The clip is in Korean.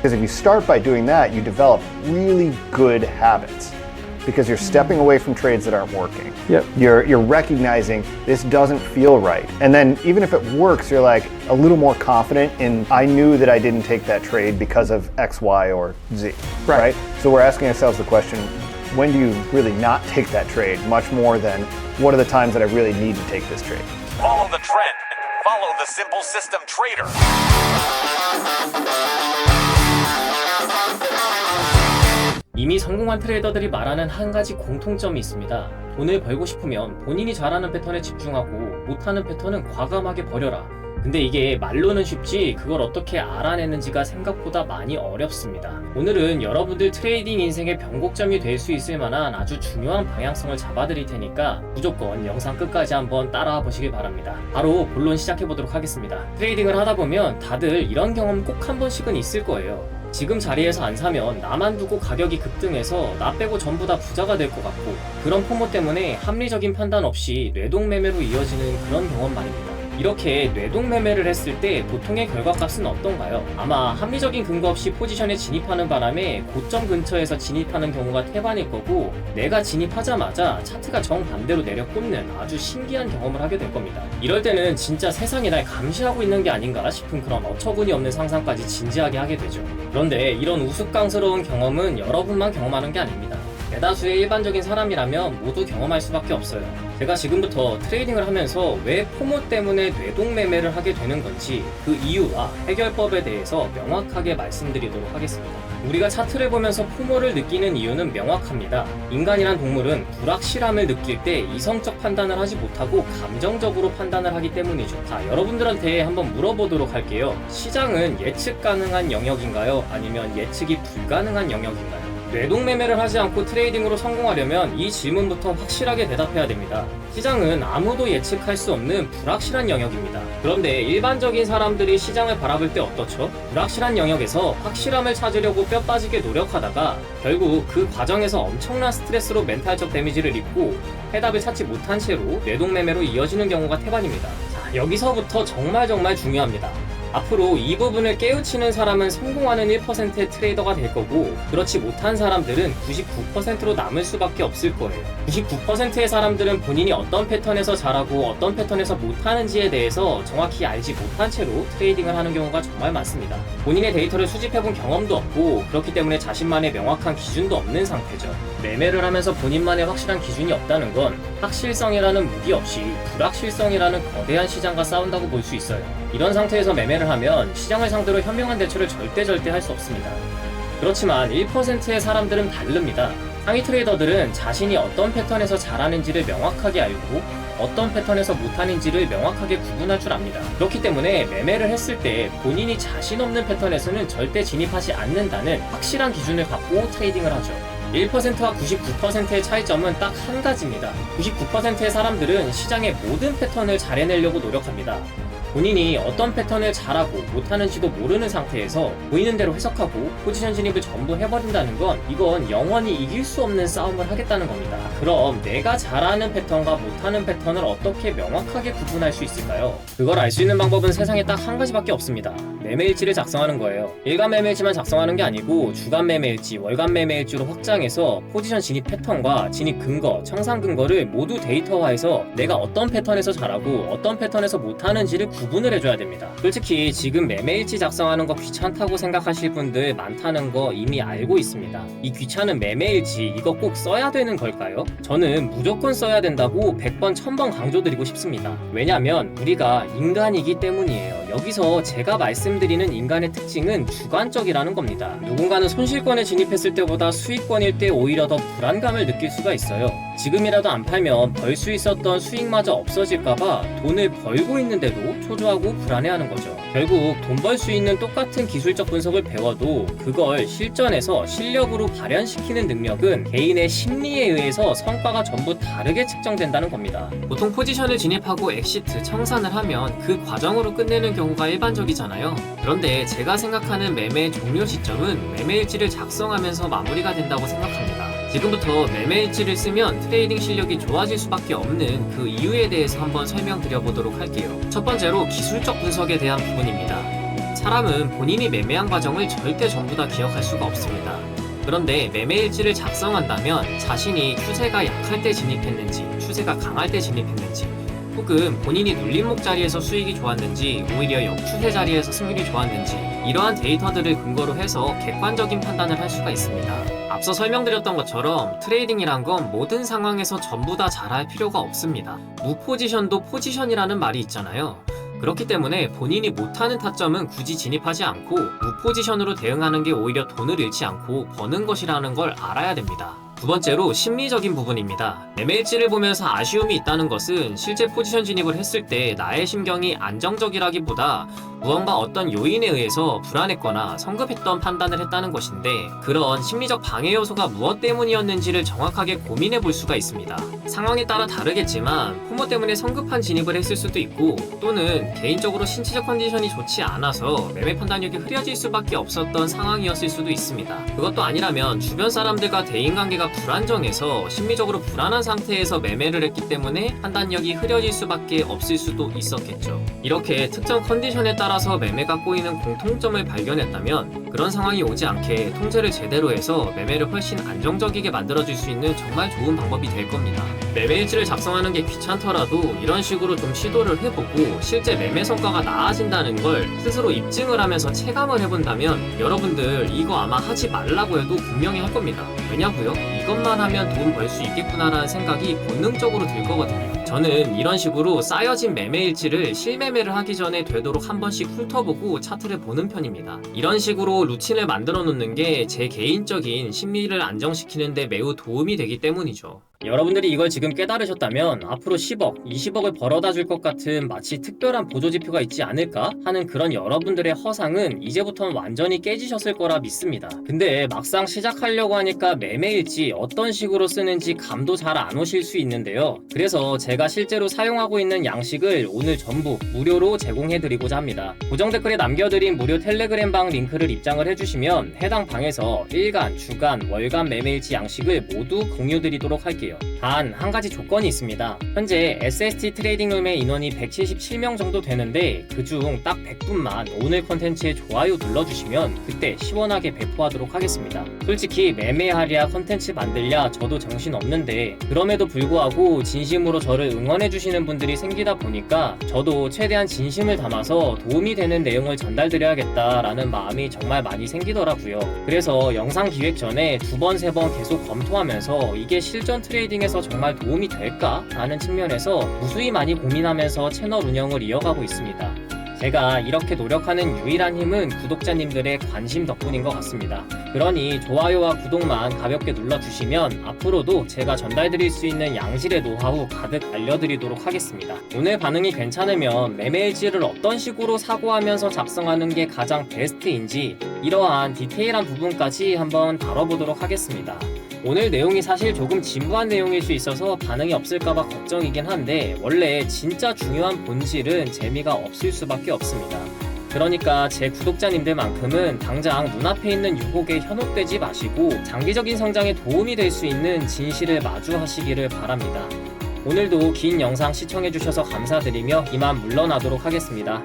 Because if you start by doing that, you develop really good habits because you're stepping away from trades that aren't working. Yep. You're recognizing this doesn't feel right. And then even if it works, you're like a little more confident in, I knew that I didn't take that trade because of X, Y, or Z, right? So we're asking ourselves the question, when do you really not take that trade? Much more than, what are the times that I really need to take this trade? Follow the trend and follow the simple system trader. 이미 성공한 트레이더들이 말하는 한 가지 공통점이 있습니다. 돈을 벌고 싶으면 본인이 잘하는 패턴에 집중하고 못하는 패턴은 과감하게 버려라. 근데 이게 말로는 쉽지 그걸 어떻게 알아내는지가 생각보다 많이 어렵습니다. 오늘은 여러분들 트레이딩 인생의 변곡점이 될 수 있을 만한 아주 중요한 방향성을 잡아드릴 테니까 무조건 영상 끝까지 한번 따라와 보시길 바랍니다. 바로 본론 시작해보도록 하겠습니다. 트레이딩을 하다 보면 다들 이런 경험 꼭 한 번씩은 있을 거예요. 지금 자리에서 안 사면 나만 두고 가격이 급등해서 나 빼고 전부 다 부자가 될 것 같고, 그런 포모 때문에 합리적인 판단 없이 뇌동매매로 이어지는 그런 경험 말입니다. 이렇게 뇌동매매를 했을 때 보통의 결과값은 어떤가요? 아마 합리적인 근거 없이 포지션에 진입하는 바람에 고점 근처에서 진입하는 경우가 태반일 거고, 내가 진입하자마자 차트가 정반대로 내려 꽂는 아주 신기한 경험을 하게 될 겁니다. 이럴 때는 진짜 세상이 날 감시하고 있는 게 아닌가 싶은 그런 어처구니 없는 상상까지 진지하게 하게 되죠. 그런데 이런 우스꽝스러운 경험은 여러분만 경험하는 게 아닙니다. 대다수의 일반적인 사람이라면 모두 경험할 수밖에 없어요. 제가 지금부터 트레이딩을 하면서 왜 포모 때문에 뇌동매매를 하게 되는 건지 그 이유와 해결법에 대해서 명확하게 말씀드리도록 하겠습니다. 우리가 차트를 보면서 포모를 느끼는 이유는 명확합니다. 인간이란 동물은 불확실함을 느낄 때 이성적 판단을 하지 못하고 감정적으로 판단을 하기 때문이죠. 자, 여러분들한테 한번 물어보도록 할게요. 시장은 예측 가능한 영역인가요? 아니면 예측이 불가능한 영역인가요? 뇌동매매를 하지 않고 트레이딩으로 성공하려면 이 질문부터 확실하게 대답해야 됩니다. 시장은 아무도 예측할 수 없는 불확실한 영역입니다. 그런데 일반적인 사람들이 시장을 바라볼 때 어떻죠? 불확실한 영역에서 확실함을 찾으려고 뼈 빠지게 노력하다가 결국 그 과정에서 엄청난 스트레스로 멘탈적 데미지를 입고 해답을 찾지 못한 채로 뇌동매매로 이어지는 경우가 태반입니다. 자, 여기서부터 정말 중요합니다. 앞으로 이 부분을 깨우치는 사람은 성공하는 1%의 트레이더가 될 거고, 그렇지 못한 사람들은 99%로 남을 수밖에 없을 거예요. 99%의 사람들은 본인이 어떤 패턴에서 잘하고 어떤 패턴에서 못하는지에 대해서 정확히 알지 못한 채로 트레이딩을 하는 경우가 정말 많습니다. 본인의 데이터를 수집해본 경험도 없고, 그렇기 때문에 자신만의 명확한 기준도 없는 상태죠. 매매를 하면서 본인만의 확실한 기준이 없다는 건 확실성이라는 무기 없이 불확실성이라는 거대한 시장과 싸운다고 볼 수 있어요. 이런 상태에서 매매를 하면 시장을 상대로 현명한 대처를 절대 할 수 없습니다. 그렇지만 1%의 사람들은 다릅니다. 상위 트레이더들은 자신이 어떤 패턴에서 잘하는지를 명확하게 알고 어떤 패턴에서 못하는지를 명확하게 구분할 줄 압니다. 그렇기 때문에 매매를 했을 때 본인이 자신 없는 패턴에서는 절대 진입하지 않는다는 확실한 기준을 갖고 트레이딩을 하죠. 1%와 99%의 차이점은 딱 한 가지입니다. 99%의 사람들은 시장의 모든 패턴을 잘 해내려고 노력합니다. 본인이 어떤 패턴을 잘하고 못하는지도 모르는 상태에서 보이는 대로 해석하고 포지션 진입을 전부 해버린다는 건 이건 영원히 이길 수 없는 싸움을 하겠다는 겁니다. 그럼 내가 잘하는 패턴과 못하는 패턴을 어떻게 명확하게 구분할 수 있을까요? 그걸 알 수 있는 방법은 세상에 딱 한 가지밖에 없습니다. 매매일지를 작성하는 거예요. 일간 매매일지만 작성하는 게 아니고 주간 매매일지, 월간 매매일지로 확장해서 포지션 진입 패턴과 진입 근거, 청산 근거를 모두 데이터화해서 내가 어떤 패턴에서 잘하고 어떤 패턴에서 못하는지를 구분을 해줘야 됩니다. 솔직히 지금 매매일지 작성하는 거 귀찮다고 생각하실 분들 많다는 거 이미 알고 있습니다. 이 귀찮은 매매일지 이거 꼭 써야 되는 걸까요? 저는 무조건 써야 된다고 100번 1000번 강조드리고 싶습니다. 왜냐면 우리가 인간이기 때문이에요. 여기서 제가 말씀드리는 인간의 특징은 주관적이라는 겁니다. 누군가는 손실권에 진입했을 때보다 수익권일 때 오히려 더 불안감을 느낄 수가 있어요. 지금이라도 안 팔면 벌 수 있었던 수익마저 없어질까봐 돈을 벌고 있는데도 초조하고 불안해하는 거죠. 결국 돈 벌 수 있는 똑같은 기술적 분석을 배워도 그걸 실전에서 실력으로 발현시키는 능력은 개인의 심리에 의해서 성과가 전부 다르게 측정된다는 겁니다. 보통 포지션을 진입하고 엑시트, 청산을 하면 그 과정으로 끝내는 경우가 일반적이잖아요. 그런데 제가 생각하는 매매의 종료 시점은 매매일지를 작성하면서 마무리가 된다고 생각합니다. 지금부터 매매일지를 쓰면 트레이딩 실력이 좋아질 수밖에 없는 그 이유에 대해서 한번 설명드려 보도록 할게요. 첫 번째로 기술적 분석에 대한 부분입니다. 사람은 본인이 매매한 과정을 절대 전부 다 기억할 수가 없습니다. 그런데 매매일지를 작성한다면 자신이 추세가 약할 때 진입했는지, 추세가 강할 때 진입했는지, 혹은 본인이 눌림목 자리에서 수익이 좋았는지, 오히려 역추세 자리에서 승률이 좋았는지, 이러한 데이터들을 근거로 해서 객관적인 판단을 할 수가 있습니다. 앞서 설명드렸던 것처럼 트레이딩이란 건 모든 상황에서 전부 다 잘할 필요가 없습니다. 무포지션도 포지션이라는 말이 있잖아요. 그렇기 때문에 본인이 못하는 타점은 굳이 진입하지 않고 무포지션으로 대응하는 게 오히려 돈을 잃지 않고 버는 것이라는 걸 알아야 됩니다. 두 번째로 심리적인 부분입니다. 매매일지를 보면서 아쉬움이 있다는 것은 실제 포지션 진입을 했을 때 나의 심경이 안정적이라기보다 무언가 어떤 요인에 의해서 불안했거나 성급했던 판단을 했다는 것인데, 그런 심리적 방해 요소가 무엇 때문이었는지를 정확하게 고민해 볼 수가 있습니다. 상황에 따라 다르겠지만 포모 때문에 성급한 진입을 했을 수도 있고, 또는 개인적으로 신체적 컨디션이 좋지 않아서 매매 판단력이 흐려질 수밖에 없었던 상황이었을 수도 있습니다. 그것도 아니라면 주변 사람들과 대인관계가 불안정해서 심리적으로 불안한 상태에서 매매를 했기 때문에 판단력이 흐려질 수밖에 없을 수도 있었겠죠. 이렇게 특정 컨디션에 따라서 매매가 꼬이는 공통점을 발견했다면 그런 상황이 오지 않게 통제를 제대로 해서 매매를 훨씬 안정적이게 만들어줄 수 있는 정말 좋은 방법이 될 겁니다. 매매일지를 작성하는 게 귀찮더라도 이런 식으로 좀 시도를 해보고 실제 매매 성과가 나아진다는 걸 스스로 입증을 하면서 체감을 해본다면 여러분들 이거 아마 하지 말라고 해도 분명히 할 겁니다. 왜냐고요? 이것만 하면 돈 벌 수 있겠구나라는 생각이 본능적으로 들 거거든요. 저는 이런 식으로 쌓여진 매매일지를 실매매를 하기 전에 되도록 한 번씩 훑어보고 차트를 보는 편입니다. 이런 식으로 루틴을 만들어 놓는 게 제 개인적인 심리를 안정시키는 데 매우 도움이 되기 때문이죠. 여러분들이 이걸 지금 깨달으셨다면 앞으로 10억, 20억을 벌어다 줄 것 같은 마치 특별한 보조지표가 있지 않을까 하는 그런 여러분들의 허상은 이제부터는 완전히 깨지셨을 거라 믿습니다. 근데 막상 시작하려고 하니까 매매일지 어떤 식으로 쓰는지 감도 잘 안 오실 수 있는데요. 그래서 제가 실제로 사용하고 있는 양식을 오늘 전부 무료로 제공해드리고자 합니다. 고정 댓글에 남겨드린 무료 텔레그램 방 링크를 입장을 해주시면 해당 방에서 일간, 주간, 월간 매매일지 양식을 모두 공유드리도록 할게요. 단 한 가지 조건이 있습니다. 현재 SST 트레이딩룸의 인원이 177명 정도 되는데 그중 딱 100분만 오늘 컨텐츠에 좋아요 눌러주시면 그때 시원하게 배포하도록 하겠습니다. 솔직히 매매하랴 컨텐츠 만들랴 저도 정신 없는데 그럼에도 불구하고 진심으로 저를 응원해주시는 분들이 생기다 보니까 저도 최대한 진심을 담아서 도움이 되는 내용을 전달드려야겠다라는 마음이 정말 많이 생기더라고요. 그래서 영상 기획 전에 2번, 3번 계속 검토하면서 이게 실전 트레이딩에서 정말 도움이 될까? 라는 측면에서 무수히 많이 고민하면서 채널 운영을 이어가고 있습니다. 제가 이렇게 노력하는 유일한 힘은 구독자님들의 관심 덕분인 것 같습니다. 그러니 좋아요와 구독만 가볍게 눌러주시면 앞으로도 제가 전달드릴 수 있는 양질의 노하우 가득 알려드리도록 하겠습니다. 오늘 반응이 괜찮으면 매매일지를 어떤 식으로 사고하면서 작성하는 게 가장 베스트인지 이러한 디테일한 부분까지 한번 다뤄보도록 하겠습니다. 오늘 내용이 사실 조금 진부한 내용일 수 있어서 반응이 없을까봐 걱정이긴 한데 원래 진짜 중요한 본질은 재미가 없을 수밖에 없습니다. 그러니까 제 구독자님들만큼은 당장 눈앞에 있는 유혹에 현혹되지 마시고 장기적인 성장에 도움이 될 수 있는 진실을 마주하시기를 바랍니다. 오늘도 긴 영상 시청해주셔서 감사드리며 이만 물러나도록 하겠습니다.